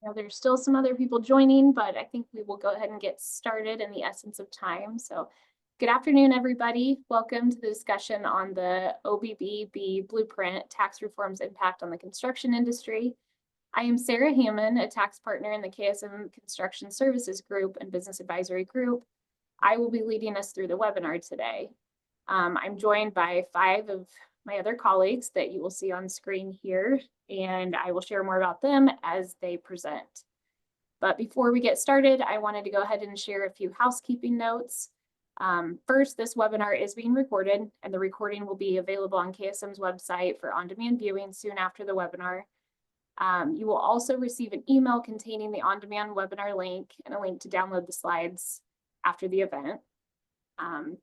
Now, there's still some other people joining, but I think we will go ahead and get started in the essence of time. So good afternoon, everybody. Welcome to the discussion on the OBBB Blueprint Tax Reform's Impact on the Construction Industry. I am Sarah Hammond, a tax partner in the KSM Construction Services Group and Business Advisory Group. I will be leading us through the webinar today. I'm joined by 5 of my other colleagues that you will see on screen here, and I will share more about them as they present. But before we get started, I wanted to go ahead and share a few housekeeping notes. First, this webinar is being recorded, and the recording will be available on KSM's website for on-demand viewing soon after the webinar. You will also receive an email containing the on-demand webinar link and a link to download the slides after the event.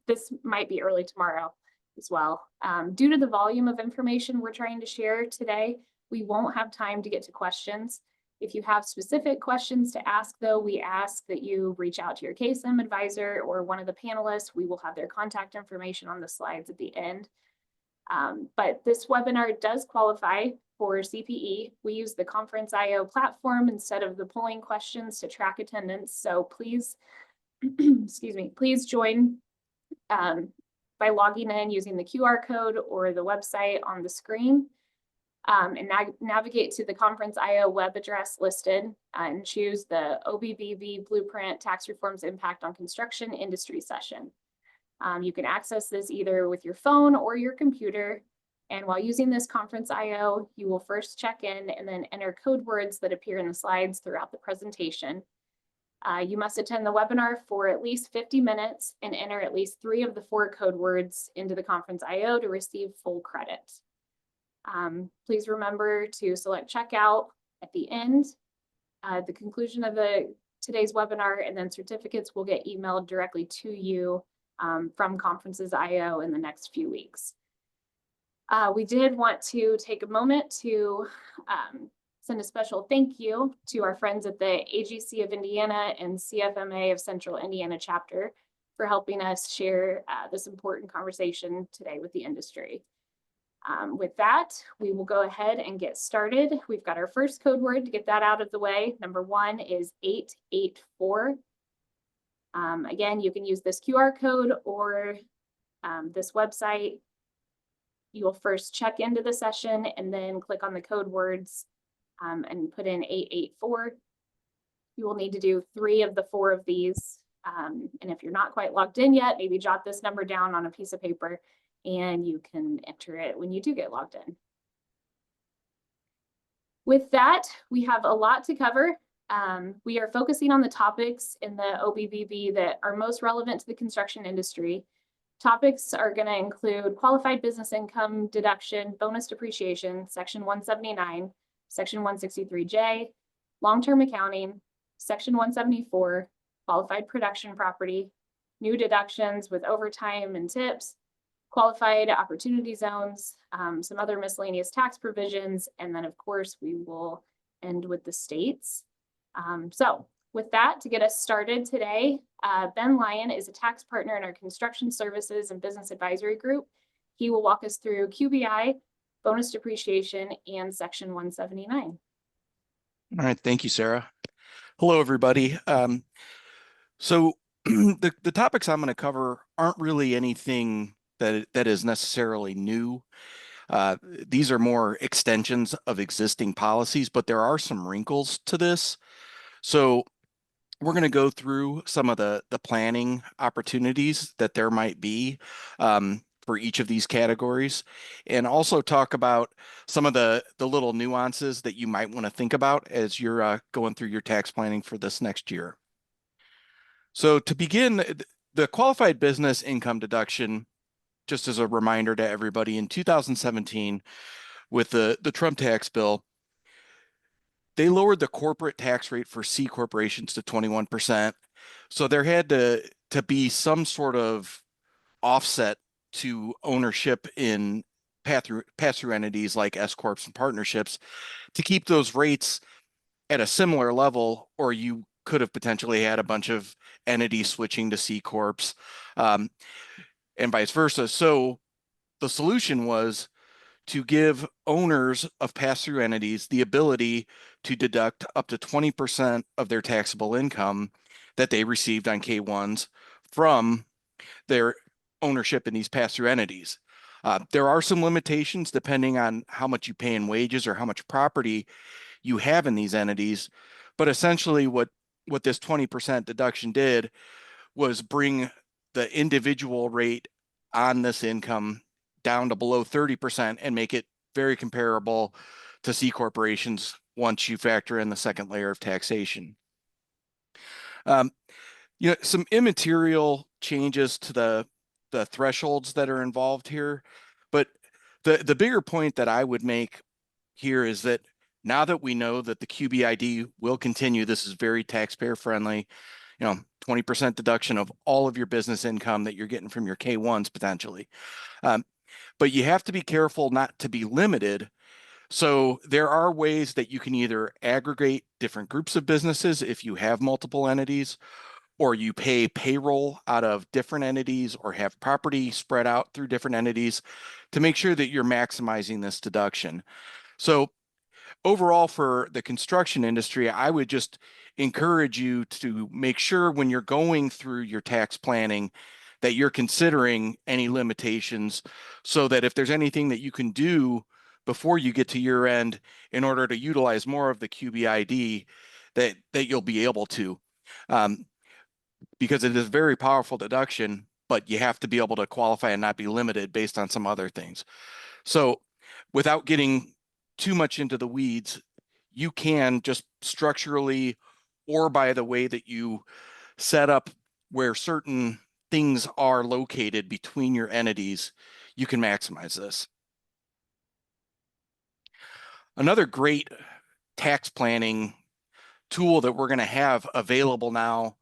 This might be early tomorrow as well. Due to the volume of information we're trying to share today, we won't have time to get to questions. If you have specific questions to ask, though, we ask that you reach out to your KSM advisor or one of the panelists. We will have their contact information on the slides at the end. But this webinar does qualify for CPE. We use the Conference IO platform instead of the polling questions to track attendance. So please, excuse me, please join by logging in using the QR code or the website on the screen, and navigate to the Conference IO web address listed and choose the OBBB Blueprint Tax Reform's Impact on Construction Industry session. You can access this either with your phone or your computer. And while using this Conference IO, you will first check in and then enter code words that appear in the slides throughout the presentation. You must attend the webinar for at least 50 minutes and enter at least 3 of the 4 code words into the Conference IO to receive full credit. Please remember to select checkout at the end, at the conclusion of today's webinar, and then certificates will get emailed directly to you from Conferences IO in the next few weeks. We did want to take a moment to send a special thank you to our friends at the AGC of Indiana and CFMA of Central Indiana chapter for helping us share this important conversation today with the industry. With that, we will go ahead and get started. We've got our first code word to get that out of the way. Number 1 is 884. Again, you can use this QR code or this website. You will first check into the session and then click on the code words and put in 884. You will need to do 3 of the 4 of these. And if you're not quite logged in yet, maybe jot this number down on a piece of paper and you can enter it when you do get logged in. With that, we have a lot to cover. We are focusing on the topics in the OBBB that are most relevant to the construction industry. Topics are going to include qualified business income deduction, bonus depreciation, Section 179, Section 163J, long-term accounting, Section 174, qualified production property, new deductions with overtime and tips, qualified opportunity zones, some other miscellaneous tax provisions, and then, of course, we will end with the states. So with that, to get us started today, Ben Lyon is a tax partner in our Construction Services and Business Advisory Group. He will walk us through QBI, bonus depreciation, and Section 179. All right, thank you, Sarah. Hello, everybody. So the topics I'm going to cover aren't really anything that is necessarily new. These are more extensions of existing policies, but there are some wrinkles to this. So we're going to go through some of the planning opportunities that there might be for each of these categories, and also talk about some of the little nuances that you might want to think about as you're going through your tax planning for this next year. So to begin, the qualified business income deduction, just as a reminder to everybody, in 2017, with the Trump tax bill, they lowered the corporate tax rate for C corporations to 21%. So there had to be some sort of offset to ownership in pass-through entities like S corps and partnerships to keep those rates at a similar level, or you could have potentially had a bunch of entities switching to C corps and vice versa. So the solution was to give owners of pass-through entities the ability to deduct up to 20% of their taxable income that they received on K-1s from their ownership in these pass-through entities. There are some limitations depending on how much you pay in wages or how much property you have in these entities. But essentially what this 20% deduction did was bring the individual rate on this income down to below 30% and make it very comparable to C corporations once you factor in the second layer of taxation. Some immaterial changes to the thresholds that are involved here, but the bigger point that I would make here is that now that we know that the QBID will continue, this is very taxpayer friendly, 20% deduction of all of your business income that you're getting from your K-1s potentially. But you have to be careful not to be limited. So there are ways that you can either aggregate different groups of businesses if you have multiple entities, or you pay payroll out of different entities or have property spread out through different entities to make sure that you're maximizing this deduction. So overall, for the construction industry, I would just encourage you to make sure when you're going through your tax planning that you're considering any limitations, so that if there's anything that you can do before you get to year end in order to utilize more of the QBID, that you'll be able to. Because it is a very powerful deduction, but you have to be able to qualify and not be limited based on some other things. So without getting too much into the weeds, you can just structurally, or by the way that you set up where certain things are located between your entities, you can maximize this. Another great tax planning tool that we're going to have available now,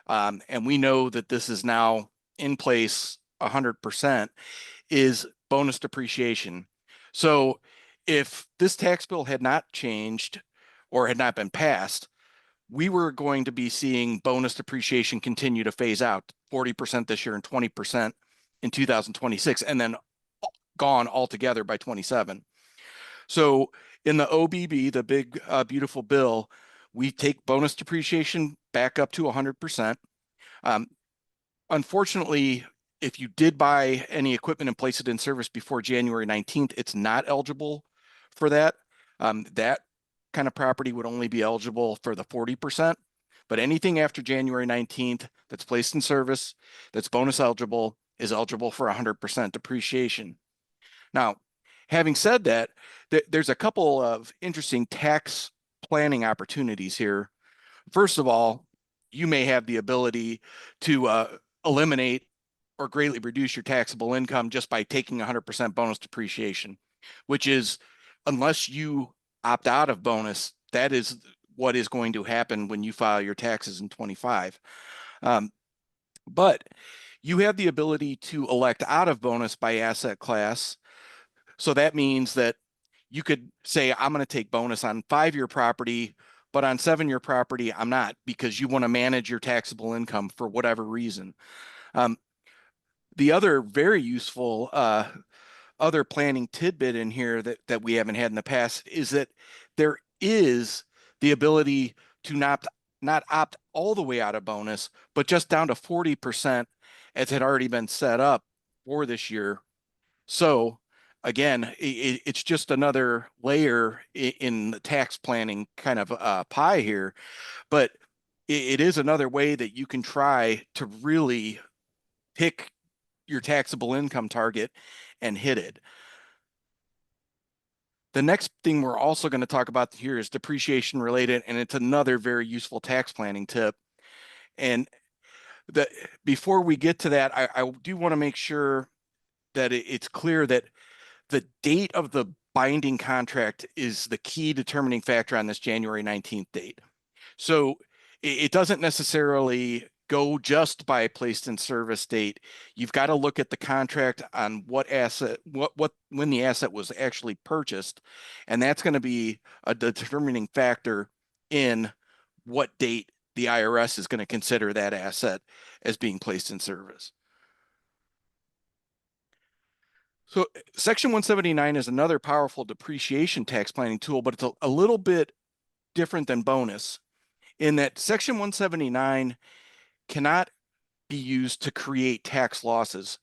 and we know that this is now in place 100%, is bonus depreciation. So if this tax bill had not changed or had not been passed, we were going to be seeing bonus depreciation continue to phase out, 40% this year and 20% in 2026, and then gone altogether by 27. So in the OBB, the big, beautiful bill, we take bonus depreciation back up to 100%. Unfortunately, if you did buy any equipment and place it in service before January 19th, it's not eligible for that. That kind of property would only be eligible for the 40%, but anything after January 19th that's placed in service, that's bonus eligible, is eligible for 100% depreciation. Now, having said that, there's a couple of interesting tax planning opportunities here. First of all, you may have the ability to eliminate or greatly reduce your taxable income just by taking 100% bonus depreciation, which is, unless you opt out of bonus, that is what is going to happen when you file your taxes in 25. But you have the ability to elect out of bonus by asset class. So that means that you could say, I'm going to take bonus on 5-year property, but on 7-year property, I'm not, because you want to manage your taxable income for whatever reason. The other very useful other planning tidbit in here that we haven't had in the past is that there is the ability to not opt all the way out of bonus, but just down to 40% as had already been set up for this year. So again, it's just another layer in the tax planning kind of pie here, but it is another way that you can try to really pick your taxable income target and hit it. The next thing we're also going to talk about here is depreciation related, and it's another very useful tax planning tip. And before we get to that, I do want to make sure that it's clear that the date of the binding contract is the key determining factor on this January 19th date. So it doesn't necessarily go just by placed in service date. You've got to look at the contract on what asset, when the asset was actually purchased, and that's going to be a determining factor in what date the IRS is going to consider that asset as being placed in service. So Section 179 is another powerful depreciation tax planning tool, but it's a little bit different than bonus in that Section 179 cannot be used to create tax losses.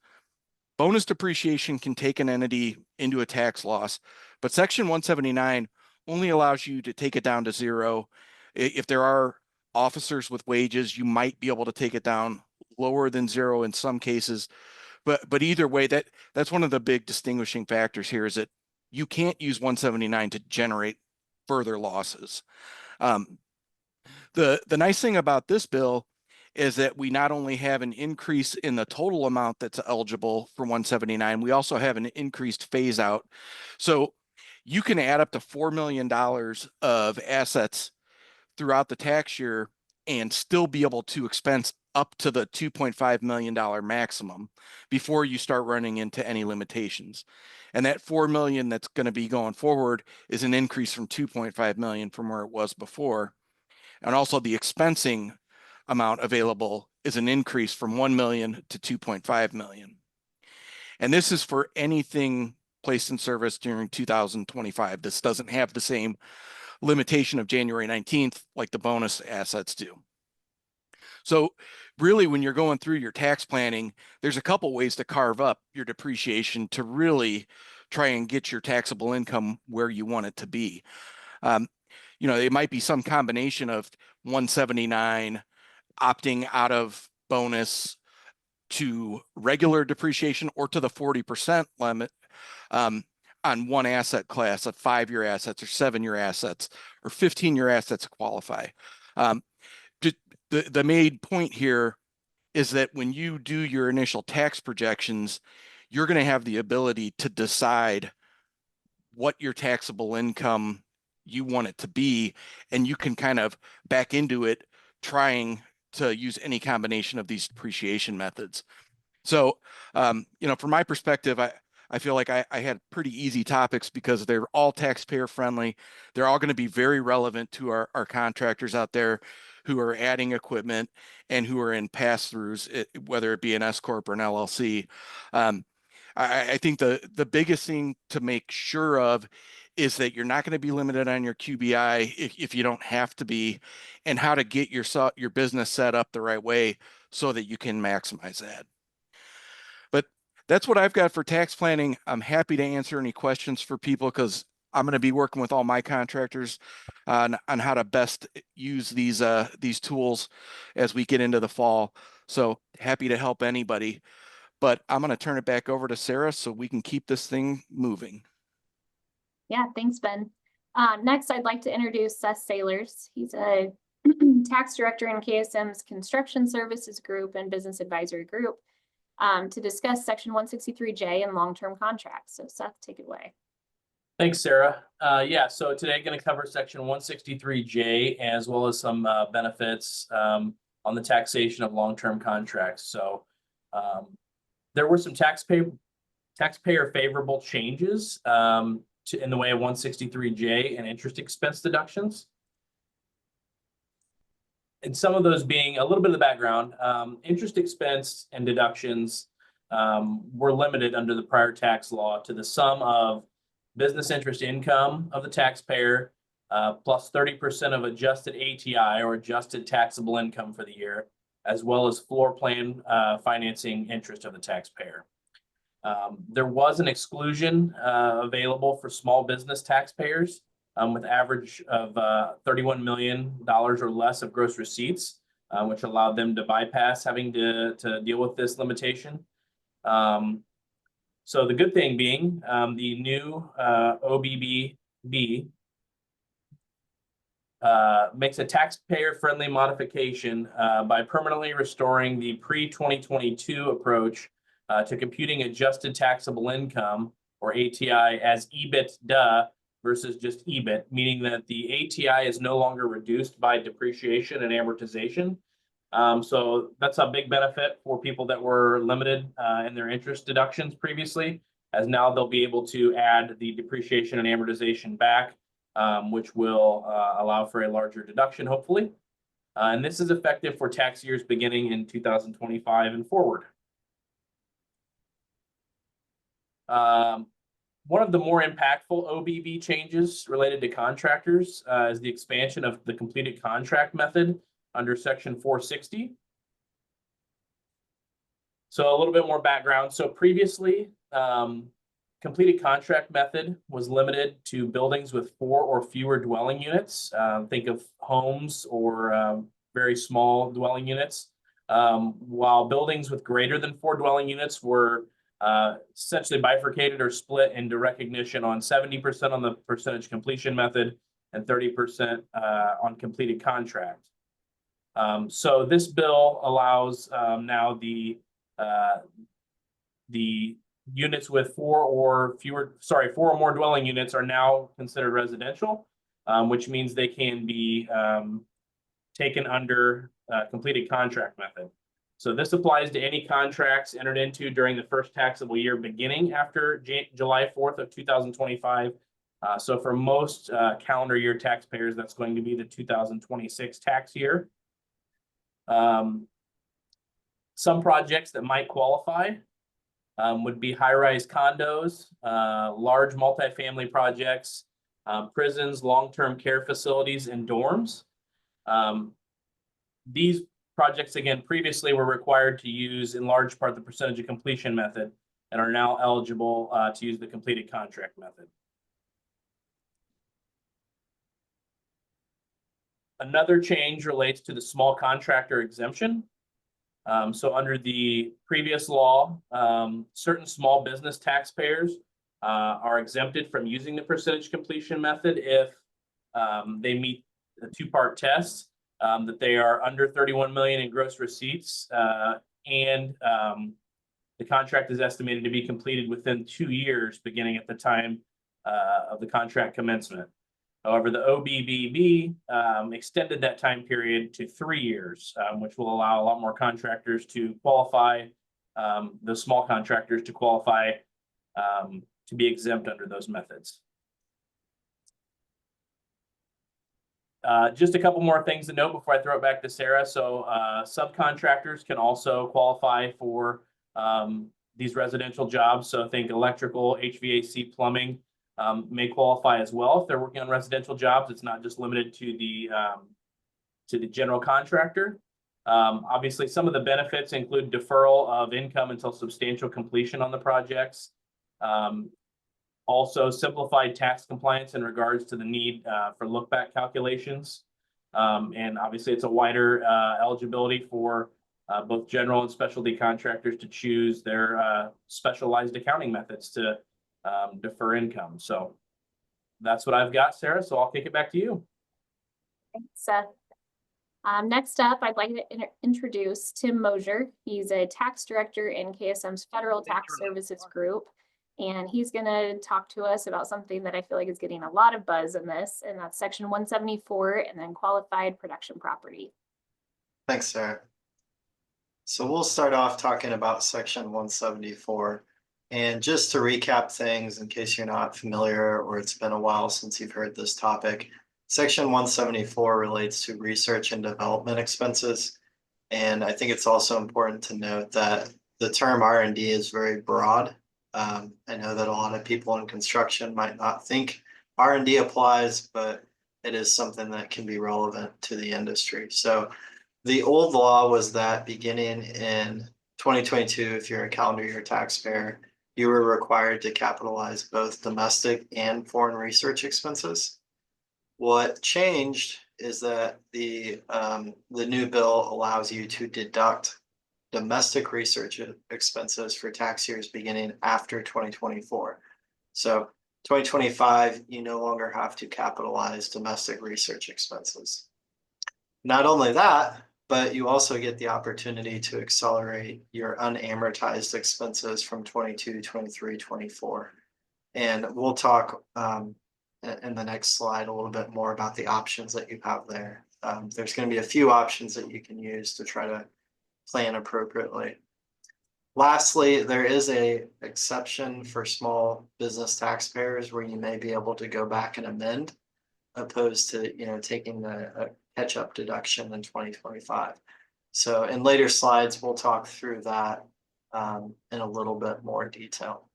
Bonus depreciation can take an entity into a tax loss, but Section 179 only allows you to take it down to zero. If there are officers with wages, you might be able to take it down lower than zero in some cases. But either way, that's one of the big distinguishing factors here is that you can't use 179 to generate further losses. The nice thing about this bill is that we not only have an increase in the total amount that's eligible for 179, we also have an increased phase out. So you can add up to $4 million of assets throughout the tax year and still be able to expense up to the $2.5 million maximum before you start running into any limitations. And that 4 million that's going to be going forward is an increase from 2.5 million from where it was before. And also the expensing amount available is an increase from 1 million to 2.5 million. And this is for anything placed in service during 2025. This doesn't have the same limitation of January 19th like the bonus assets do. So really, when you're going through your tax planning, there's a couple ways to carve up your depreciation to really try and get your taxable income where you want it to be. It might be some combination of 179 opting out of bonus to regular depreciation or to the 40% limit on one asset class of 5-year assets or 7-year assets or 15-year assets qualify. The main point here is that when you do your initial tax projections, you're going to have the ability to decide what your taxable income you want it to be, and you can kind of back into it trying to use any combination of these depreciation methods. So, from my perspective, I feel like I had pretty easy topics because they're all taxpayer friendly. They're all going to be very relevant to our contractors out there who are adding equipment and who are in pass-throughs, whether it be an S Corp or an LLC. I think the biggest thing to make sure of is that you're not going to be limited on your QBI if you don't have to be, and how to get your business set up the right way so that you can maximize that. But that's what I've got for tax planning. I'm happy to answer any questions for people because I'm going to be working with all my contractors on how to best use these tools as we get into the fall. So happy to help anybody. But I'm going to turn it back over to Sarah so we can keep this thing moving. Yeah, thanks, Ben. Next, I'd like to introduce Seth Sailors. He's a tax director in KSM's Construction Services Group and Business Advisory Group to discuss Section 163J and long-term contracts. So Seth, take it away. Thanks, Sarah. So today I'm going to cover Section 163J as well as some benefits on the taxation of long-term contracts. So there were some taxpayer favorable changes in the way of 163J and interest expense deductions. And some of those being a little bit of the background, interest expense and deductions were limited under the prior tax law to the sum of business interest income of the taxpayer plus 30% of adjusted ATI or adjusted taxable income for the year, as well as floor plan financing interest of the taxpayer. There was an exclusion available for small business taxpayers with average of $31 million or less of gross receipts, which allowed them to bypass having to deal with this limitation. So the good thing being the new OBBB makes a taxpayer-friendly modification by permanently restoring the pre-2022 approach to computing adjusted taxable income, or ATI, as EBITDA versus just EBIT, meaning that the ATI is no longer reduced by depreciation and amortization. So that's a big benefit for people that were limited in their interest deductions previously, as now they'll be able to add the depreciation and amortization back, which will allow for a larger deduction, hopefully. And this is effective for tax years beginning in 2025 and forward. One of the more impactful OBB changes related to contractors is the expansion of the completed contract method under Section 460. So a little bit more background. So previously, completed contract method was limited to buildings with 4 or fewer dwelling units. Think of homes or very small dwelling units. While buildings with greater than 4 dwelling units were essentially bifurcated or split into recognition on 70% on the percentage completion method and 30% on completed contract. So this bill allows now the units with 4 or more dwelling units are now considered residential, which means they can be taken under completed contract method. So this applies to any contracts entered into during the first taxable year beginning after July 4th of 2025. So for most calendar year taxpayers, that's going to be the 2026 tax year. Some projects that might qualify would be high-rise condos, large multifamily projects, prisons, long-term care facilities, and dorms. These projects, again, previously were required to use in large part the percentage of completion method and are now eligible to use the completed contract method. Another change relates to the small contractor exemption. So under the previous law, certain small business taxpayers are exempted from using the percentage completion method if they meet the 2-part test, that they are under 31 million in gross receipts, and the contract is estimated to be completed within 2 years beginning at the time of the contract commencement. However, the OBBB extended that time period to 3 years, which will allow a lot more contractors to qualify, the small contractors to qualify to be exempt under those methods. Just a couple more things to note before I throw it back to Sarah. So subcontractors can also qualify for these residential jobs. So think electrical, HVAC, plumbing may qualify as well if they're working on residential jobs. It's not just limited to the general contractor. Obviously, some of the benefits include deferral of income until substantial completion on the projects. Also, simplified tax compliance in regards to the need for look-back calculations. And obviously, it's a wider eligibility for both general and specialty contractors to choose their specialized accounting methods to defer income. So that's what I've got, Sarah. So I'll kick it back to you. Thanks, Seth. Next up, I'd like to introduce Tim Mosier. He's a tax director in KSM's Federal Tax Services Group. And he's going to talk to us about something that I feel like is getting a lot of buzz in this, and that's Section 174 and then qualified production property. Thanks, Sarah. So we'll start off talking about Section 174. And just to recap things in case you're not familiar or it's been a while since you've heard this topic, Section 174 relates to research and development expenses. And I think it's also important to note that the term R&D is very broad. I know that a lot of people in construction might not think R&D applies, but it is something that can be relevant to the industry. So the old law was that beginning in 2022, if you're a calendar year taxpayer, you were required to capitalize both domestic and foreign research expenses. What changed is that the new bill allows you to deduct domestic research expenses for tax years beginning after 2024. So 2025, you no longer have to capitalize domestic research expenses. Not only that, but you also get the opportunity to accelerate your unamortized expenses from 22, 23, 24. And we'll talk in the next slide a little bit more about the options that you have there. There's going to be a few options that you can use to try to plan appropriately. Lastly, there is an exception for small business taxpayers where you may be able to go back and amend, opposed to taking the catch-up deduction in 2025. So in later slides, we'll talk through that in a little bit more detail.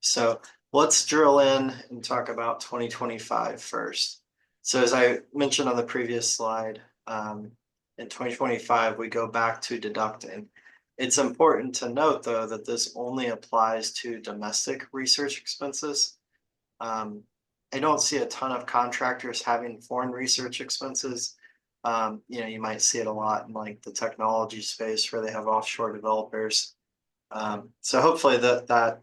So let's drill in and talk about 2025 first. So as I mentioned on the previous slide, in 2025, we go back to deducting. It's important to note, though, that this only applies to domestic research expenses. I don't see a ton of contractors having foreign research expenses. You might see it a lot in like the technology space where they have offshore developers. So hopefully that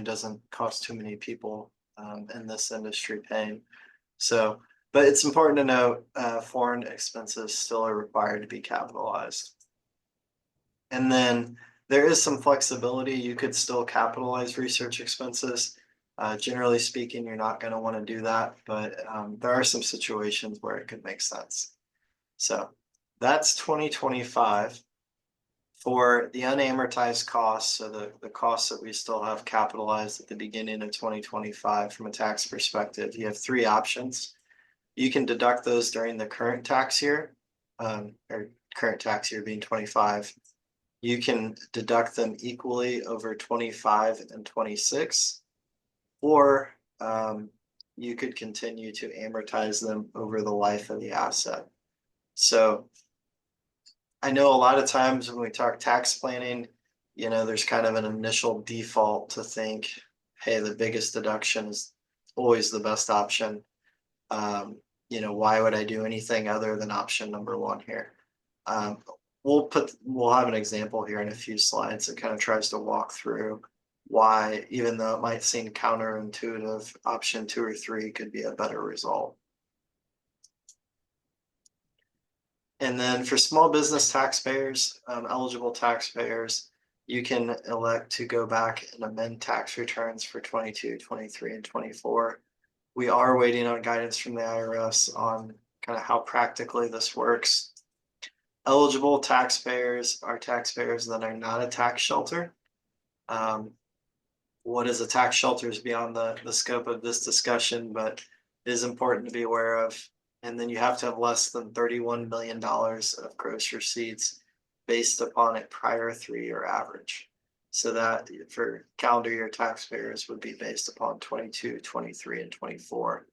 doesn't cost too many people in this industry paying. So, but it's important to note foreign expenses still are required to be capitalized. And then there is some flexibility. You could still capitalize research expenses. Generally speaking, you're not going to want to do that, but there are some situations where it could make sense. So that's 2025. For the unamortized costs, so the costs that we still have capitalized at the beginning of 2025 from a tax perspective, you have three options. You can deduct those during the current tax year, or current tax year being 25. You can deduct them equally over 25 and 26, or you could continue to amortize them over the life of the asset. So I know a lot of times when we talk tax planning, there's kind of an initial default to think, hey, the biggest deduction is always the best option. Why would I do anything other than option number one here? We'll have an example here in a few slides that kind of tries to walk through why, even though it might seem counterintuitive, option 2 or 3 could be a better result. And then for small business taxpayers, eligible taxpayers, you can elect to go back and amend tax returns for 22, 23, and 24. We are waiting on guidance from the IRS on kind of how practically this works. Eligible taxpayers are taxpayers that are not a tax shelter. What is a tax shelter is beyond the scope of this discussion, but it is important to be aware of. And then you have to have less than $31 million of gross receipts based upon a prior 3-year average. So that for calendar year taxpayers would be based upon 22, 23, and 24.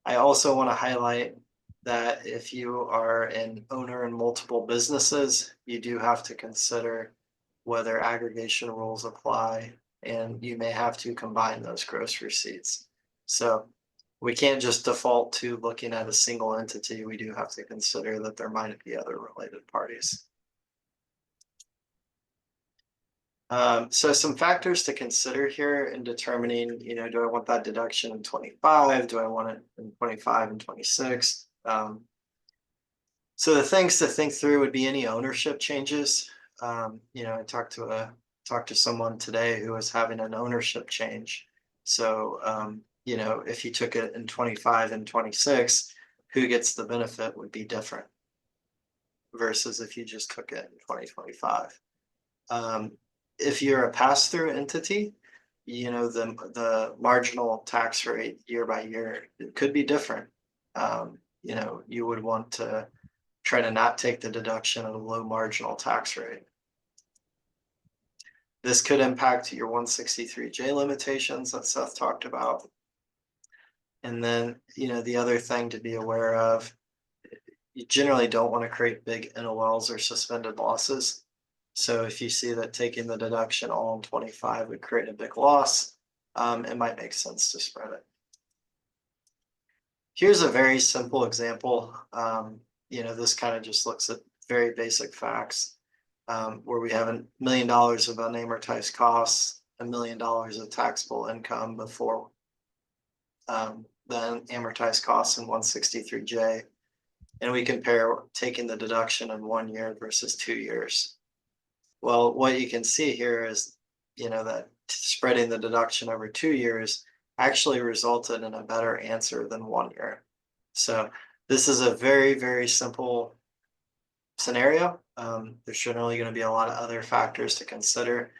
I also want to highlight that if you are an owner in multiple businesses, you do have to consider whether aggregation rules apply, and you may have to combine those gross receipts. So we can't just default to looking at a single entity. We do have to consider that there might be other related parties. So some factors to consider here in determining, do I want that deduction in 25? Do I want it in 25 and 26? So the things to think through would be any ownership changes. I talked to someone today who was having an ownership change. So, if you took it in 25 and 26, who gets the benefit would be different versus if you just took it in 2025. If you're a pass-through entity, the marginal tax rate year by year, it could be different. You would want to try to not take the deduction at a low marginal tax rate. This could impact your 163J limitations that Seth talked about. And then, the other thing to be aware of, you generally don't want to create big NOLs or suspended losses. So if you see that taking the deduction all in 25 would create a big loss, it might make sense to spread it. Here's a very simple example. This kind of just looks at very basic facts, where we have $1 million of unamortized costs, $1 million of taxable income before the amortized costs in 163J. And we compare taking the deduction in 1 year versus 2 years. Well, what you can see here is, that spreading the deduction over 2 years actually resulted in a better answer than 1 year. So this is a very, very simple scenario. There's generally going to be a lot of other factors to consider,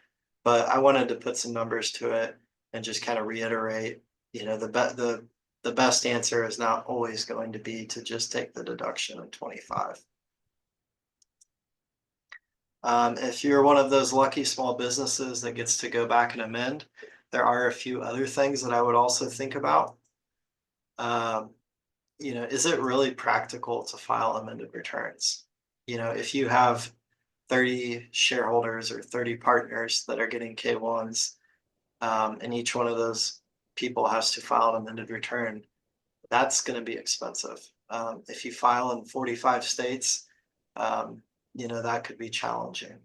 but I wanted to put some numbers to it and just kind of reiterate, the best answer is not always going to be to just take the deduction in 25. If you're one of those lucky small businesses that gets to go back and amend, there are a few other things that I would also think about. Is it really practical to file amended returns? If you have 30 shareholders or 30 partners that are getting K1s, and each one of those people has to file an amended return, that's going to be expensive. If you file in 45 states, that could be challenging.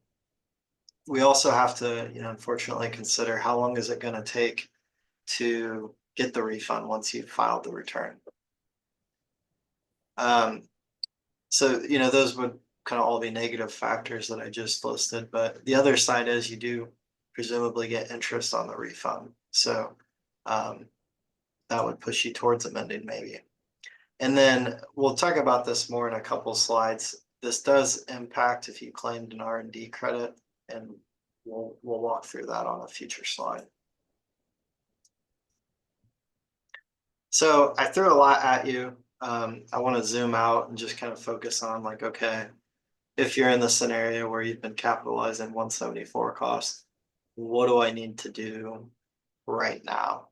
We also have to, unfortunately consider how long is it going to take to get the refund once you've filed the return. So, those would kind of all be negative factors that I just listed, but the other side is you do presumably get interest on the refund. So that would push you towards amending maybe. And then we'll talk about this more in a couple slides. This does impact if you claimed an R&D credit, and we'll walk through that on a future slide. So I threw a lot at you. I want to zoom out and just kind of focus on like, okay, if you're in the scenario where you've been capitalizing 174 costs, what do I need to do right now?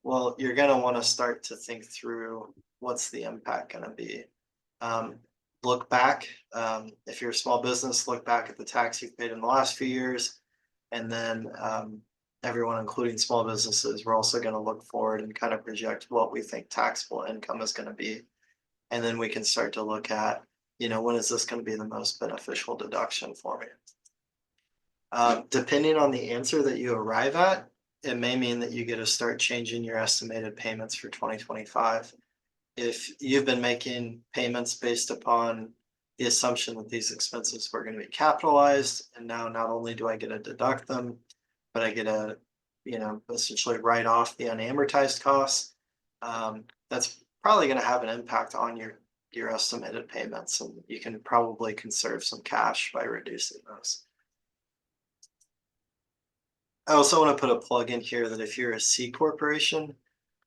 Well, you're going to want to start to think through what's the impact going to be. Look back. If you're a small business, look back at the tax you've paid in the last few years. And then everyone, including small businesses, we're also going to look forward and kind of project what we think taxable income is going to be. And then we can start to look at, when is this going to be the most beneficial deduction for me? Depending on the answer that you arrive at, it may mean that you get to start changing your estimated payments for 2025. If you've been making payments based upon the assumption that these expenses were going to be capitalized, and now not only do I get to deduct them, but I get to, essentially write off the unamortized costs, that's probably going to have an impact on your estimated payments, and you can probably conserve some cash by reducing those. I also want to put a plug in here that if you're a C corporation,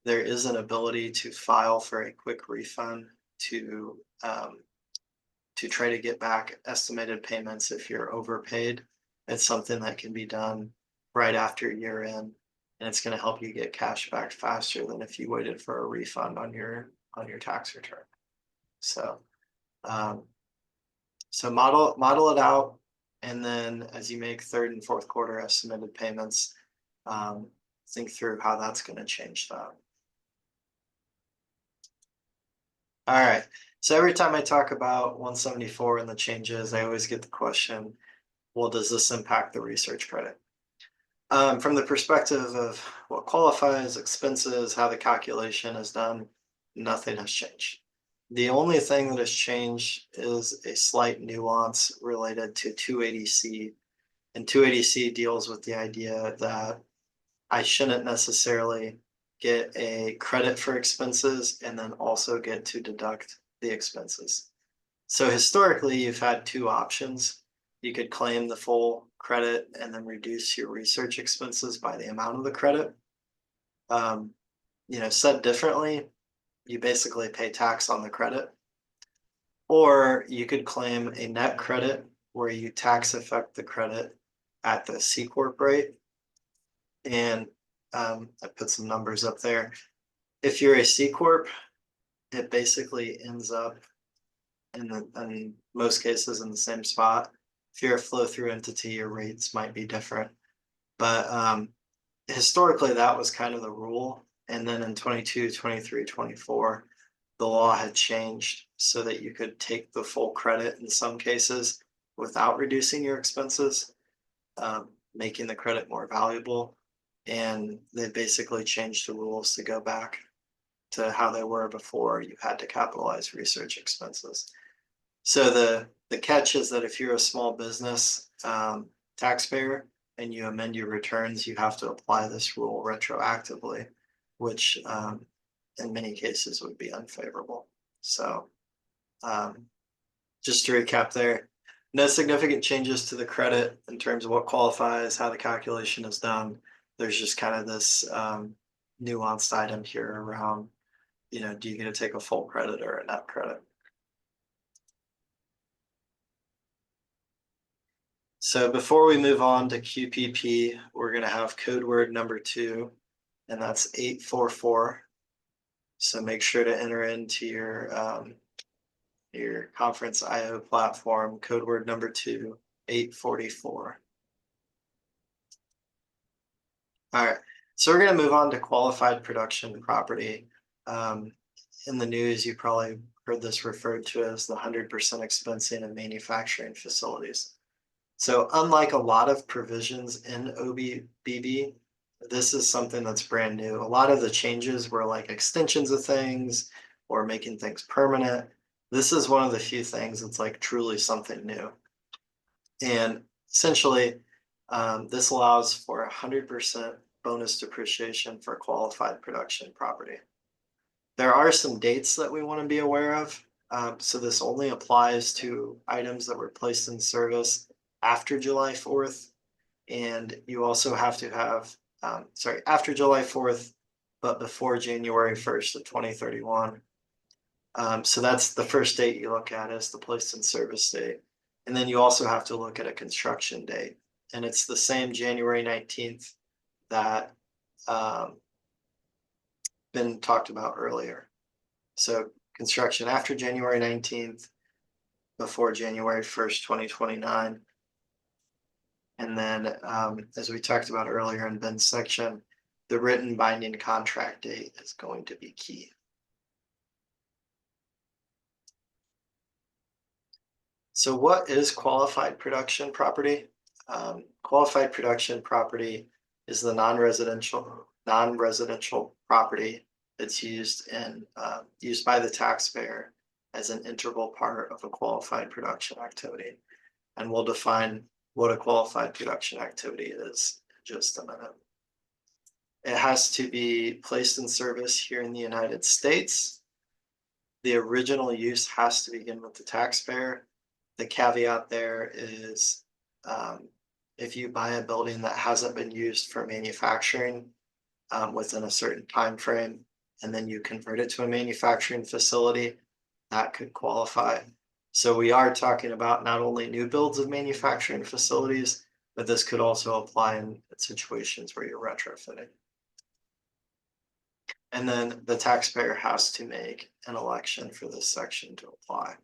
there is an ability to file for a quick refund to try to get back estimated payments if you're overpaid. It's something that can be done right after year end, and it's going to help you get cash back faster than if you waited for a refund on your tax return. So model it out. And then as you make third and fourth quarter estimated payments, think through how that's going to change that. All right. So every time I talk about 174 and the changes, I always get the question, well, does this impact the research credit? From the perspective of what qualifies, expenses, how the calculation is done, nothing has changed. The only thing that has changed is a slight nuance related to 280C. And 280C deals with the idea that I shouldn't necessarily get a credit for expenses and then also get to deduct the expenses. So historically, you've had two options. You could claim the full credit and then reduce your research expenses by the amount of the credit. Said differently, you basically pay tax on the credit. Or you could claim a net credit where you tax affect the credit at the C Corp rate. And I put some numbers up there. If you're a C Corp, it basically ends up in most cases in the same spot. If you're a flow-through entity, your rates might be different. But historically, that was kind of the rule. And then in 22, 23, 24, the law had changed so that you could take the full credit in some cases without reducing your expenses, making the credit more valuable. And they basically changed the rules to go back to how they were before you had to capitalize research expenses. So the catch is that if you're a small business taxpayer and you amend your returns, you have to apply this rule retroactively, which in many cases would be unfavorable. So just to recap there, no significant changes to the credit in terms of what qualifies, how the calculation is done. There's just kind of this nuanced item here around, do you get to take a full credit or a net credit? So before we move on to QPP, we're gonna have code word number 2, and that's 844. So make sure to enter into your conference IO platform, code word number 2, 844. All right, so we're gonna move on to qualified production property. In the news, you probably heard this referred to as the 100% expensing of manufacturing facilities. So unlike a lot of provisions in OBBB, this is something that's brand new. A lot of the changes were like extensions of things or making things permanent. This is one of the few things that's like truly something new. And essentially, this allows for 100% bonus depreciation for qualified production property. There are some dates that we want to be aware of. So this only applies to items that were placed in service after July 4th. And you also have to have, after July 4th, but before January 1st of 2031. So that's the first date you look at as the placed in service date. And then you also have to look at a construction date. And it's the same January 19th that been talked about earlier. So construction after January 19th, before January 1st, 2029. And then, as we talked about earlier in Ben's section, the written binding contract date is going to be key. So what is qualified production property? Qualified production property is the non-residential property that's used by the taxpayer as an integral part of a qualified production activity. And we'll define what a qualified production activity is in just a minute. It has to be placed in service here in the United States. The original use has to begin with the taxpayer. The caveat there is if you buy a building that hasn't been used for manufacturing within a certain time frame, and then you convert it to a manufacturing facility, that could qualify. So we are talking about not only new builds of manufacturing facilities, but this could also apply in situations where you're retrofitting. And then the taxpayer has to make an election for this section to apply.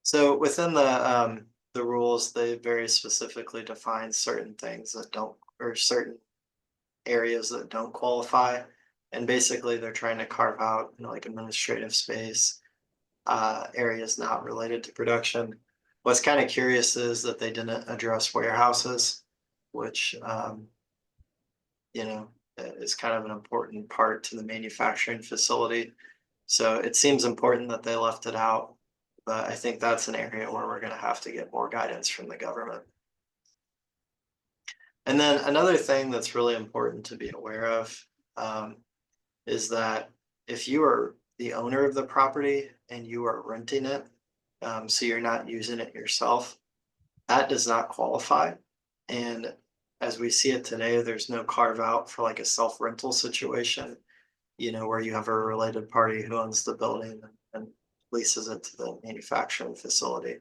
So within the rules, they very specifically define certain things that don't, or certain areas that don't qualify. And basically they're trying to carve out, like administrative space, areas not related to production. What's kind of curious is that they didn't address warehouses, which, is kind of an important part to the manufacturing facility. So it seems important that they left it out, but I think that's an area where we're going to have to get more guidance from the government. And then another thing that's really important to be aware of is that if you are the owner of the property and you are renting it, so you're not using it yourself, that does not qualify. And as we see it today, there's no carve out for like a self-rental situation, where you have a related party who owns the building and leases it to the manufacturing facility.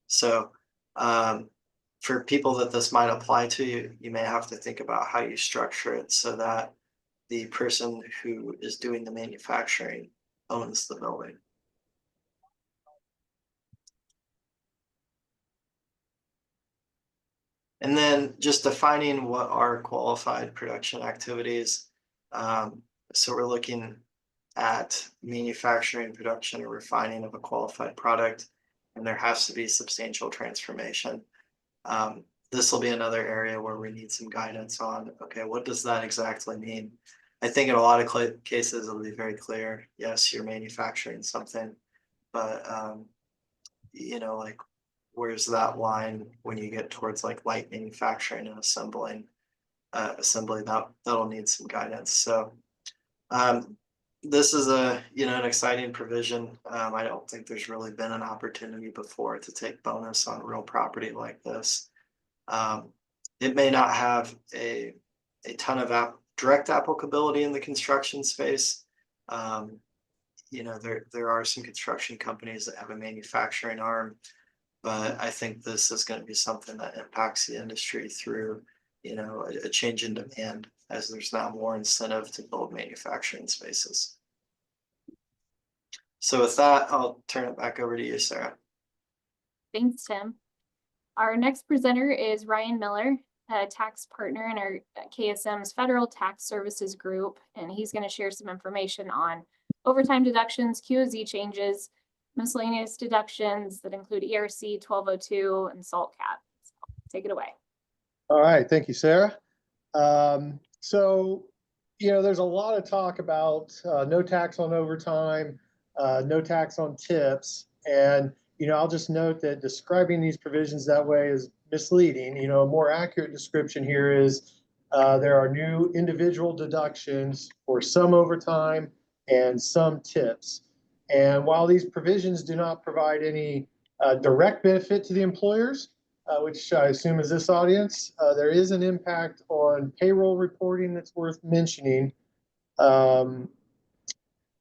So for people that this might apply to, you may have to think about how you structure it so that the person who is doing the manufacturing owns the building. And then just defining what are qualified production activities. So we're looking at manufacturing, production, or refining of a qualified product, and there has to be substantial transformation. This will be another area where we need some guidance on, okay, what does that exactly mean? I think in a lot of cases, it'll be very clear. Yes, you're manufacturing something, but like, where's that line when you get towards like light manufacturing and assembly that'll need some guidance. So this is an exciting provision. I don't think there's really been an opportunity before to take bonus on real property like this. It may not have a ton of direct applicability in the construction space. you know, there are some construction companies that have a manufacturing arm, but I think this is going to be something that impacts the industry through, you know, a change in demand as there's now more incentive to build manufacturing spaces. So with that, I'll turn it back over to you, Sarah. Thanks, Tim. Our next presenter is Ryan Miller, a tax partner in our KSM's Federal Tax Services Group, and he's going to share some information on overtime deductions, QOZ changes, miscellaneous deductions that include ERC 1202 and SALT cap. So take it away. All right, thank you, Sarah. So, you know, there's a lot of talk about no tax on overtime, no tax on tips, and you know, I'll just note that describing these provisions that way is misleading. You know, a more accurate description here is there are new individual deductions for some overtime and some tips. And while these provisions do not provide any direct benefit to the employers, which I assume is this audience, there is an impact on payroll reporting that's worth mentioning.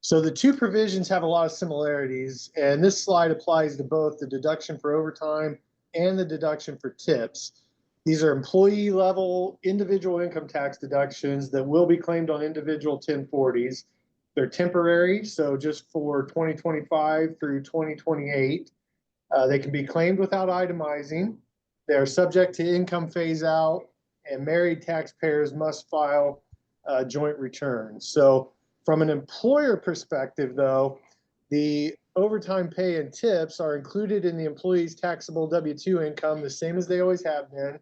So the two provisions have a lot of similarities, and this slide applies to both the deduction for overtime and the deduction for tips. These are employee level individual income tax deductions that will be claimed on individual 1040s. They're temporary, so just for 2025 through 2028. They can be claimed without itemizing. They're subject to income phase out, and married taxpayers must file joint returns. So from an employer perspective, though, the overtime pay and tips are included in the employee's taxable W-2 income, the same as they always have been,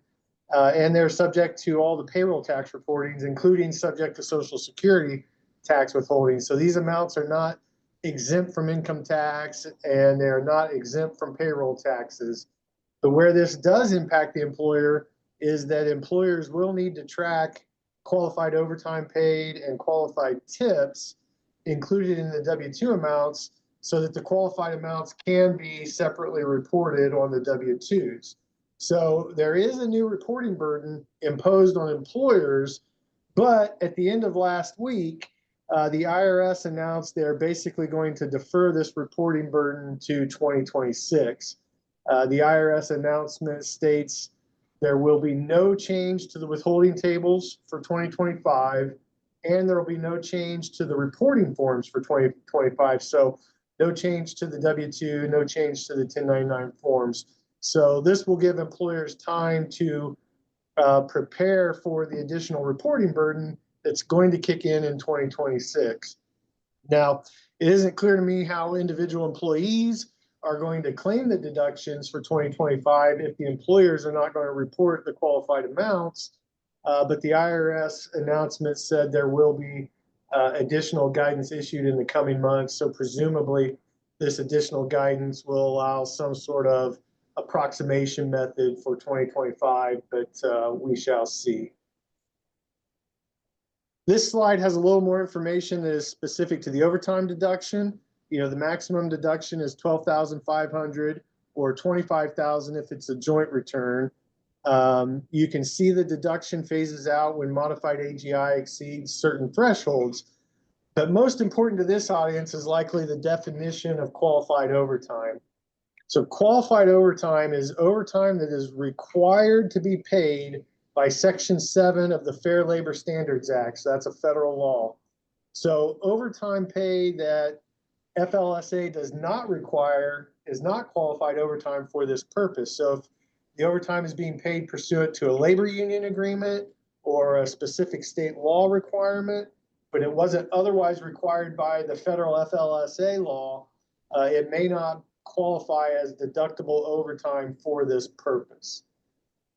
and they're subject to all the payroll tax reportings, including subject to Social Security tax withholding. So these amounts are not exempt from income tax, and they're not exempt from payroll taxes. But where this does impact the employer is that employers will need to track qualified overtime paid and qualified tips included in the W-2 amounts so that the qualified amounts can be separately reported on the W-2s. So there is a new reporting burden imposed on employers, but at the end of last week, the IRS announced they're basically going to defer this reporting burden to 2026. The IRS announcement states there will be no change to the withholding tables for 2025, and there will be no change to the reporting forms for 2025. So no change to the W-2, no change to the 1099 forms. So this will give employers time to prepare for the additional reporting burden that's going to kick in 2026. Now, it isn't clear to me how individual employees are going to claim the deductions for 2025 if the employers are not going to report the qualified amounts. But the IRS announcement said there will be additional guidance issued in the coming months. So presumably this additional guidance will allow some sort of approximation method for 2025, but we shall see. This slide has a little more information that is specific to the overtime deduction. You know, the maximum deduction is $12,500 or $25,000 if it's a joint return. You can see the deduction phases out when modified AGI exceeds certain thresholds. But most important to this audience is likely the definition of qualified overtime. So qualified overtime is overtime that is required to be paid by Section 7 of the Fair Labor Standards Act. So that's a federal law. So overtime pay that FLSA does not require is not qualified overtime for this purpose. So if the overtime is being paid pursuant to a labor union agreement or a specific state law requirement, but it wasn't otherwise required by the federal FLSA law, it may not qualify as deductible overtime for this purpose.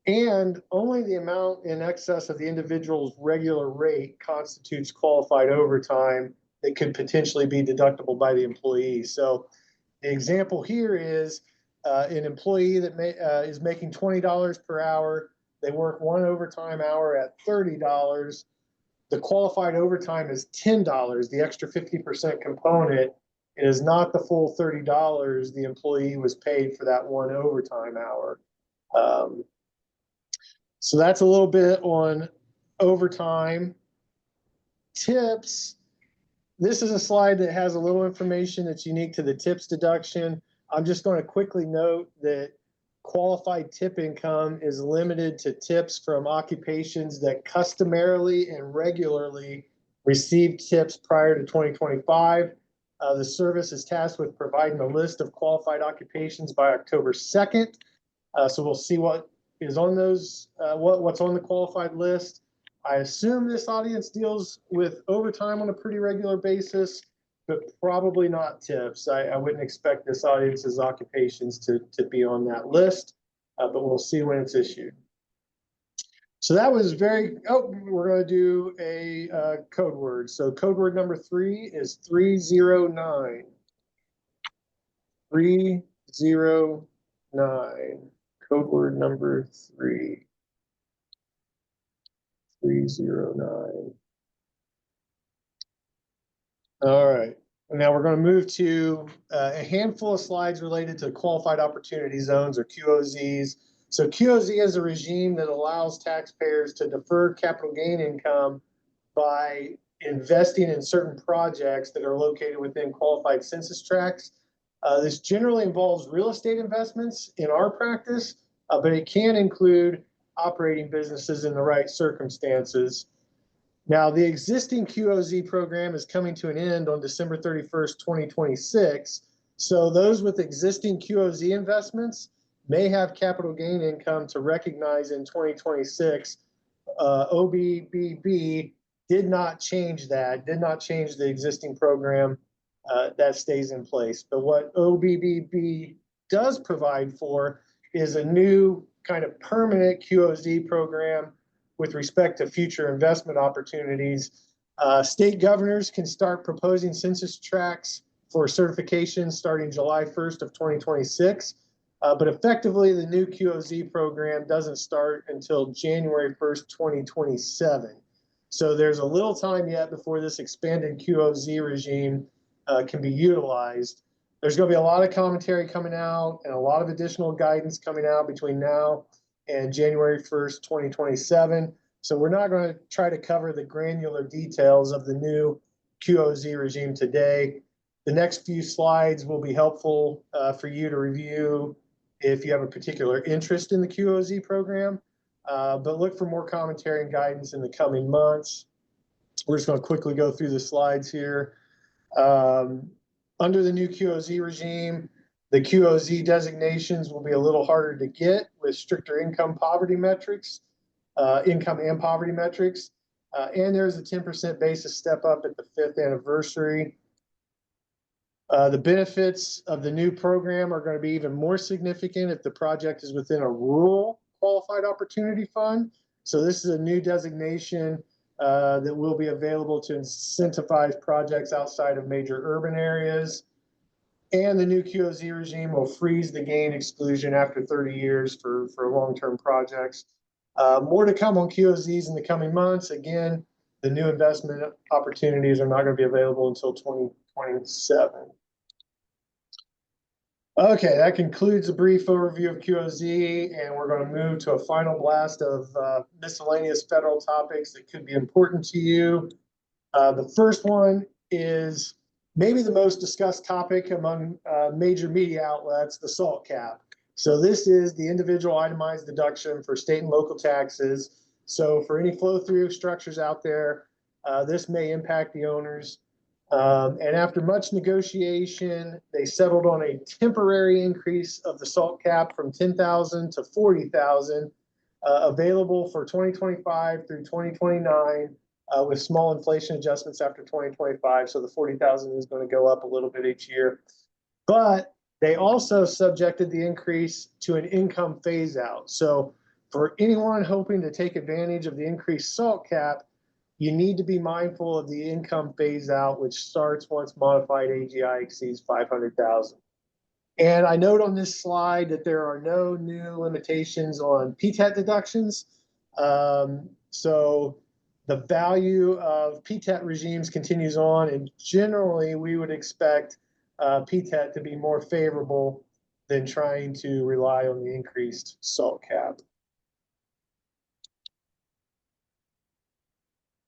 And only the amount in excess of the individual's regular rate constitutes qualified overtime that could potentially be deductible by the employee. So the example here is an employee that is making $20 per hour. They work one overtime hour at $30. The qualified overtime is $10. The extra 50% component is not the full $30 the employee was paid for that one overtime hour. So that's a little bit on overtime. Tips this is a slide that has a little information that's unique to the tips deduction. I'm just going to quickly note that qualified tip income is limited to tips from occupations that customarily and regularly receive tips prior to 2025. The service is tasked with providing a list of qualified occupations by October 2nd. So we'll see what is on those, what's on the qualified list. I assume this audience deals with overtime on a pretty regular basis, but probably not tips. I wouldn't expect this audience's occupations to be on that list, but we'll see when it's issued. So that was very, we're going to do a code word. So code word number 3 is 309. 309. Code word number 3. 309. All right. Now we're going to move to a handful of slides related to qualified opportunity zones, or QOZs. So QOZ is a regime that allows taxpayers to defer capital gain income by investing in certain projects that are located within qualified census tracts. This generally involves real estate investments in our practice, but it can include operating businesses in the right circumstances. Now, the existing QOZ program is coming to an end on December 31st, 2026. So those with existing QOZ investments may have capital gain income to recognize in 2026. OBBB did not change that, did not change the existing program. That stays in place. But what OBBB does provide for is a new kind of permanent QOZ program with respect to future investment opportunities. State governors can start proposing census tracts for certification starting July 1st of 2026. But effectively, the new QOZ program doesn't start until January 1st, 2027. So there's a little time yet before this expanded QOZ regime can be utilized. There's going to be a lot of commentary coming out and a lot of additional guidance coming out between now and January 1st, 2027. So we're not going to try to cover the granular details of the new QOZ regime today. The next few slides will be helpful for you to review if you have a particular interest in the QOZ program, but look for more commentary and guidance in the coming months. We're just going to quickly go through the slides here. Under the new QOZ regime, the QOZ designations will be a little harder to get with stricter income poverty metrics, income and poverty metrics. And there's a 10% basis step up at the 5th anniversary. The benefits of the new program are going to be even more significant if the project is within a rural qualified opportunity fund. So this is a new designation that will be available to incentivize projects outside of major urban areas. And the new QOZ regime will freeze the gain exclusion after 30 years for long-term projects. More to come on QOZs in the coming months. Again, the new investment opportunities are not going to be available until 2027. Okay, that concludes a brief overview of QOZ, and we're going to move to a final blast of miscellaneous federal topics that could be important to you. The first one is maybe the most discussed topic among major media outlets, the SALT cap. So this is the individual itemized deduction for state and local taxes. So for any flow through structures out there, this may impact the owners. And after much negotiation, they settled on a temporary increase of the SALT cap from 10,000 to 40,000, available for 2025 through 2029. With small inflation adjustments after 2025. So the 40,000 is going to go up a little bit each year. But they also subjected the increase to an income phase out. So for anyone hoping to take advantage of the increased SALT cap, you need to be mindful of the income phase out, which starts once modified AGI exceeds 500,000. And I note on this slide that there are no new limitations on PTET deductions. So the value of PTET regimes continues on, and generally we would expect PTET to be more favorable than trying to rely on the increased SALT cap.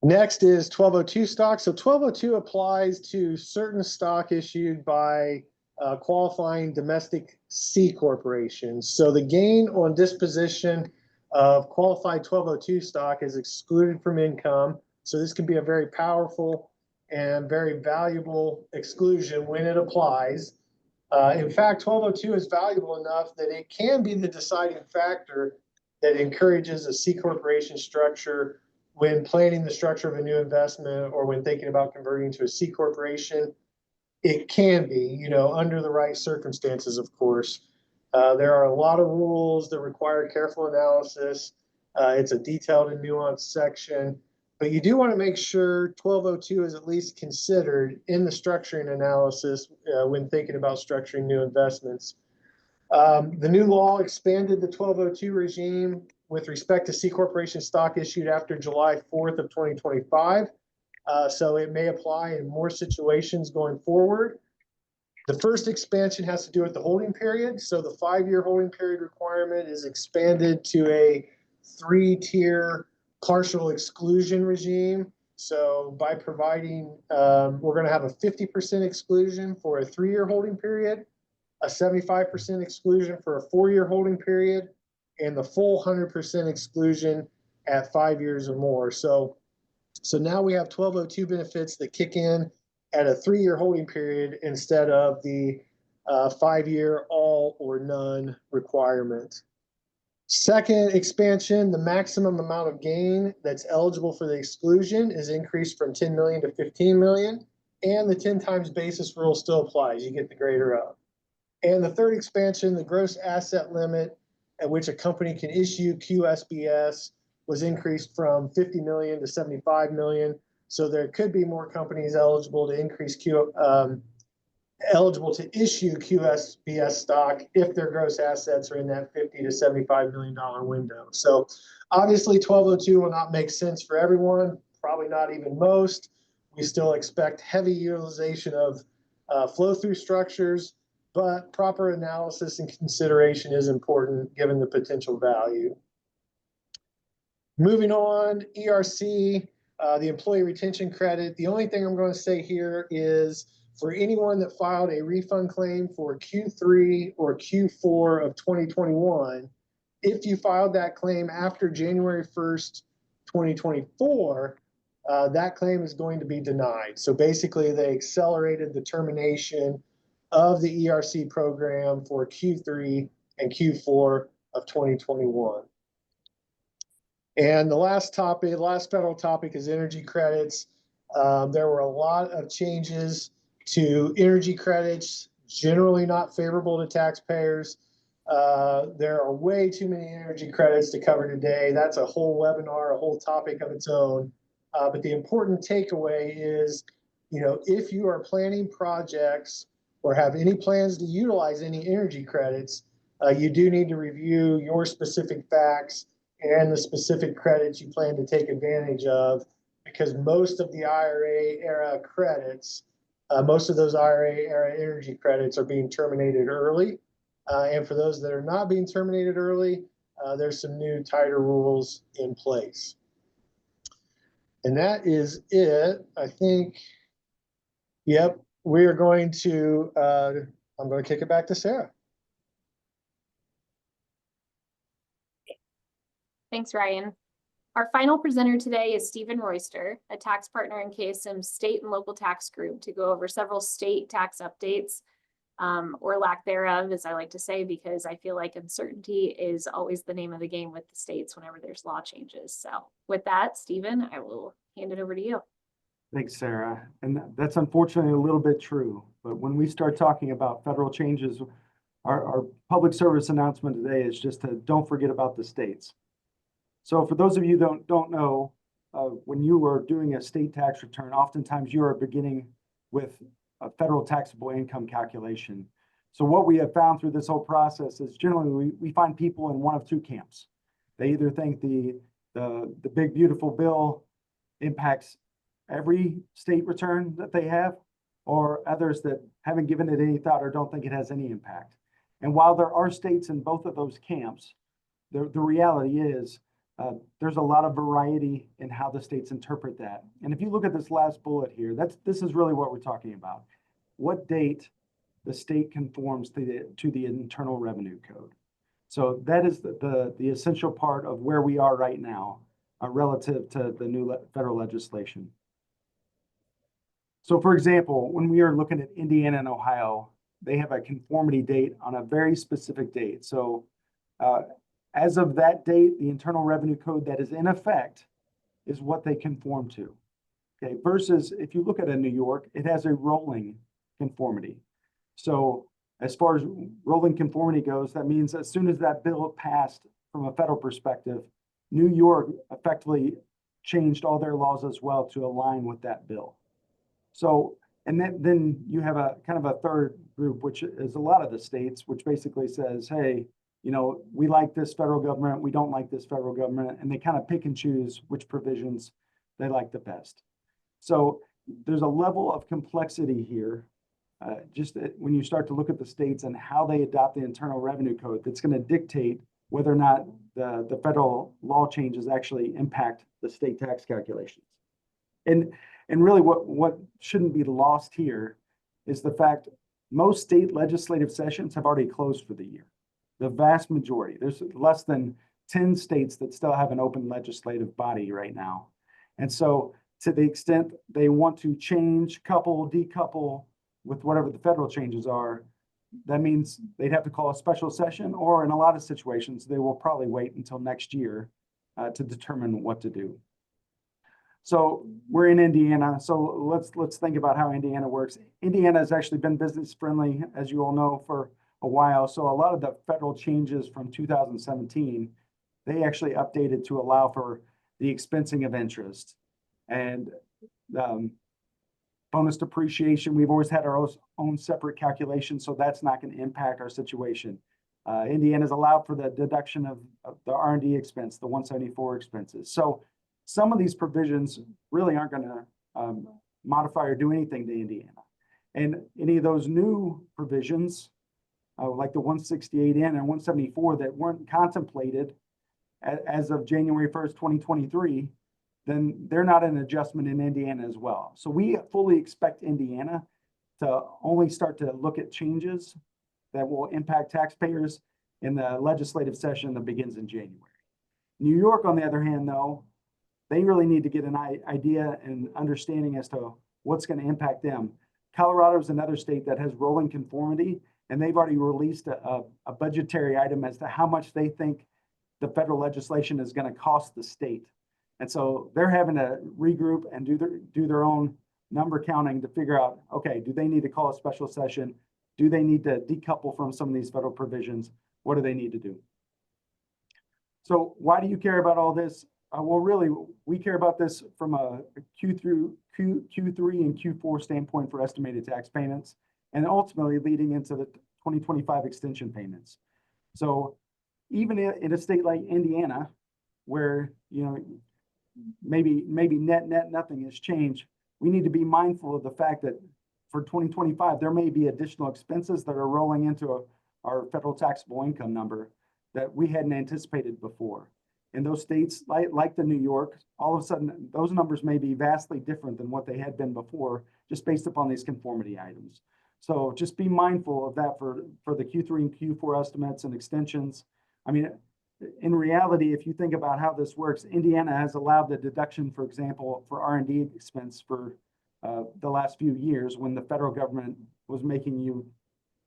Next is 1202 stock. So 1202 applies to certain stock issued by qualifying domestic C corporations. So the gain on disposition of qualified 1202 stock is excluded from income. So this can be a very powerful and very valuable exclusion when it applies. In fact, 1202 is valuable enough that it can be the deciding factor that encourages a C corporation structure when planning the structure of a new investment or when thinking about converting to a C corporation. It can be, under the right circumstances, of course. There are a lot of rules that require careful analysis. It's a detailed and nuanced section, but you do want to make sure 1202 is at least considered in the structuring analysis when thinking about structuring new investments. The new law expanded the 1202 regime with respect to C corporation stock issued after July 4th of 2025. So it may apply in more situations going forward. The first expansion has to do with the holding period. So the 5-year holding period requirement is expanded to a 3-tier partial exclusion regime. So by providing, we're going to have a 50% exclusion for a 3-year holding period, a 75% exclusion for a 4-year holding period, and the full 100% exclusion at 5 years or more. So now we have 1202 benefits that kick in at a 3-year holding period instead of the 5-year all or none requirement. Second expansion, the maximum amount of gain that's eligible for the exclusion is increased from 10 million to 15 million, and the 10 times basis rule still applies. You get the greater of. And the third expansion, the gross asset limit at which a company can issue QSBS was increased from 50 million to 75 million. So there could be more companies eligible to eligible to issue QSBS stock if their gross assets are in that $50 to $75 million window. So obviously 1202 will not make sense for everyone, probably not even most. We still expect heavy utilization of flow-through structures, but proper analysis and consideration is important given the potential value. Moving on, ERC, the employee retention credit. The only thing I'm going to say here is for anyone that filed a refund claim for Q3 or Q4 of 2021, if you filed that claim after January 1st, 2024, that claim is going to be denied. So basically they accelerated the termination of the ERC program for Q3 and Q4 of 2021. And the last federal topic is energy credits. There were a lot of changes to energy credits, generally not favorable to taxpayers. There are way too many energy credits to cover today. That's a whole webinar, a whole topic of its own. But the important takeaway is, if you are planning projects or have any plans to utilize any energy credits, you do need to review your specific facts and the specific credits you plan to take advantage of, because most of the IRA era credits, most of those IRA era energy credits are being terminated early. And for those that are not being terminated early, there's some new tighter rules in place. And that is it, I think. Yep, we are going to, I'm going to kick it back to Sarah. Thanks, Ryan. Our final presenter today is Stephen Royster, a tax partner in KSM's state and local tax group, to go over several state tax updates, or lack thereof, as I like to say, because I feel like uncertainty is always the name of the game with the states whenever there's law changes. So with that, Stephen, I will hand it over to you. Thanks, Sarah. And that's unfortunately a little bit true. But when we start talking about federal changes, our public service announcement today is just to don't forget about the states. So for those of you that don't know, when you are doing a state tax return, oftentimes you are beginning with a federal taxable income calculation. So what we have found through this whole process is generally we find people in one of two camps. They either think the big beautiful bill impacts every state return that they have, or others that haven't given it any thought or don't think it has any impact. And while there are states in both of those camps, the reality is there's a lot of variety in how the states interpret that. And if you look at this last bullet here, this is really what we're talking about. What date the state conforms to the Internal Revenue Code. So that is the essential part of where we are right now relative to the new federal legislation. So for example, when we are looking at Indiana and Ohio, they have a conformity date on a very specific date. So as of that date, the Internal Revenue Code that is in effect is what they conform to. Okay, versus if you look at a New York, it has a rolling conformity. So as far as rolling conformity goes, that means as soon as that bill passed from a federal perspective, New York effectively changed all their laws as well to align with that bill. So, and then you have a kind of a third group, which is a lot of the states, which basically says, hey, you know, we like this federal government, we don't like this federal government, and they kind of pick and choose which provisions they like the best. So there's a level of complexity here, just when you start to look at the states and how they adopt the Internal Revenue Code, that's going to dictate whether or not the federal law changes actually impact the state tax calculations. And really what shouldn't be lost here is the fact most state legislative sessions have already closed for the year. The vast majority, there's less than 10 states that still have an open legislative body right now. And so to the extent they want to change, couple, decouple with whatever the federal changes are, that means they'd have to call a special session, or in a lot of situations, they will probably wait until next year to determine what to do. So we're in Indiana. So let's think about how Indiana works. Indiana has actually been business friendly, as you all know, for a while. So a lot of the federal changes from 2017, they actually updated to allow for the expensing of interest and bonus depreciation. We've always had our own separate calculation, so that's not going to impact our situation. Indiana's allowed for the deduction of the R&D expense, the 174 expenses. So some of these provisions really aren't going to modify or do anything to Indiana. And any of those new provisions, like the 168N and 174 that weren't contemplated as of January 1st, 2023, then they're not an adjustment in Indiana as well. So we fully expect Indiana to only start to look at changes that will impact taxpayers in the legislative session that begins in January. New York, on the other hand, though, they really need to get an idea and understanding as to what's going to impact them. Colorado is another state that has rolling conformity, and they've already released a budgetary item as to how much they think the federal legislation is going to cost the state. And so they're having to regroup and do their own number counting to figure out, okay, do they need to call a special session? Do they need to decouple from some of these federal provisions? What do they need to do? So why do you care about all this? Well, really, we care about this from a Q3 and Q4 standpoint for estimated tax payments, and ultimately leading into the 2025 extension payments. So even in a state like Indiana, where, you know, maybe net nothing has changed, we need to be mindful of the fact that for 2025, there may be additional expenses that are rolling into our federal taxable income number that we hadn't anticipated before. In those states, like the New York, all of a sudden, those numbers may be vastly different than what they had been before, just based upon these conformity items. So just be mindful of that for the Q3 and Q4 estimates and extensions. I mean, in reality, if you think about how this works, Indiana has allowed the deduction, for example, for R&D expense for the last few years when the federal government was making you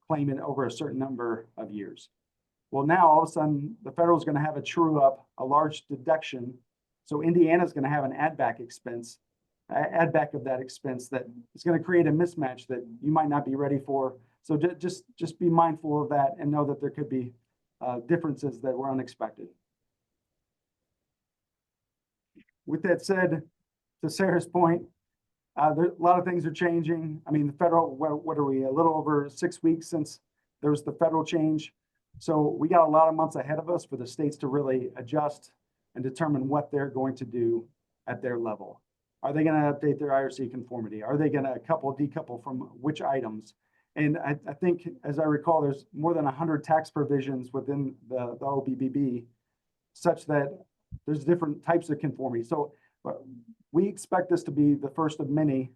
claim it over a certain number of years. Well, now all of a sudden, the federal is going to have a true up, a large deduction. So Indiana is going to have an add back expense, add back of that expense that is going to create a mismatch that you might not be ready for. So just be mindful of that and know that there could be differences that were unexpected. With that said, to Sarah's point, a lot of things are changing. I mean, the federal, what are we, a little over 6 weeks since there was the federal change. So we got a lot of months ahead of us for the states to really adjust and determine what they're going to do at their level. Are they going to update their IRC conformity? Are they going to decouple from which items? And I think, as I recall, there's more than 100 tax provisions within the OBBB, such that there's different types of conformity. So we expect this to be the first of many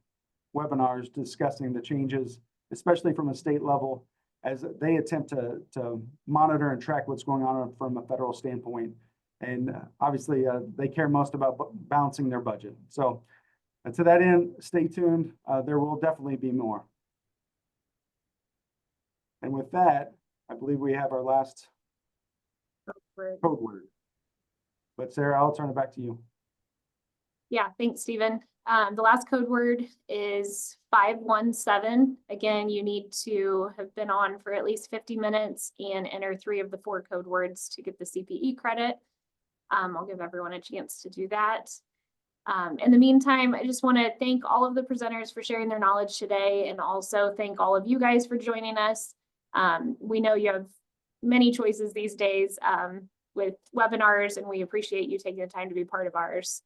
webinars discussing the changes, especially from a state level, as they attempt to monitor and track what's going on from a federal standpoint. And obviously, they care most about balancing their budget. So to that end, stay tuned. There will definitely be more. And with that, I believe we have our last code word. But Sarah, I'll turn it back to you. Yeah, thanks, Stephen. The last code word is 517. Again, you need to have been on for at least 50 minutes and enter 3 of the 4 code words to get the CPE credit. I'll give everyone a chance to do that. In the meantime, I just want to thank all of the presenters for sharing their knowledge today, and also thank all of you guys for joining us. We know you have many choices these days with webinars, and we appreciate you taking the time to be part of ours.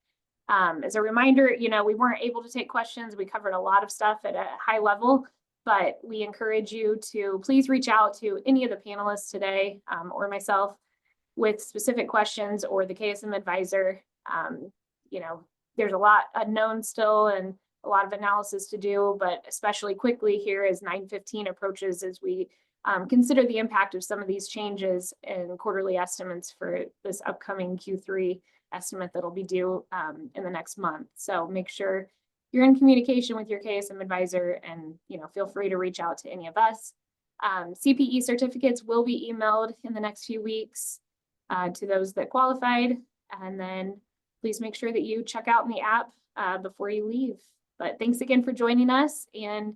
As a reminder, you know, we weren't able to take questions. We covered a lot of stuff at a high level, but we encourage you to please reach out to any of the panelists today or myself with specific questions, or the KSM advisor. You know, there's a lot unknown still and a lot of analysis to do, but especially quickly here as 9/15 approaches, as we consider the impact of some of these changes in quarterly estimates for this upcoming Q3 estimate that'll be due in the next month. So make sure you're in communication with your KSM advisor, and you know, feel free to reach out to any of us. CPE certificates will be emailed in the next few weeks to those that qualified, and then please make sure that you check out in the app before you leave. But thanks again for joining us, and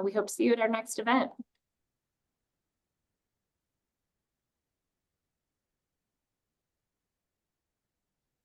we hope to see you at our next event.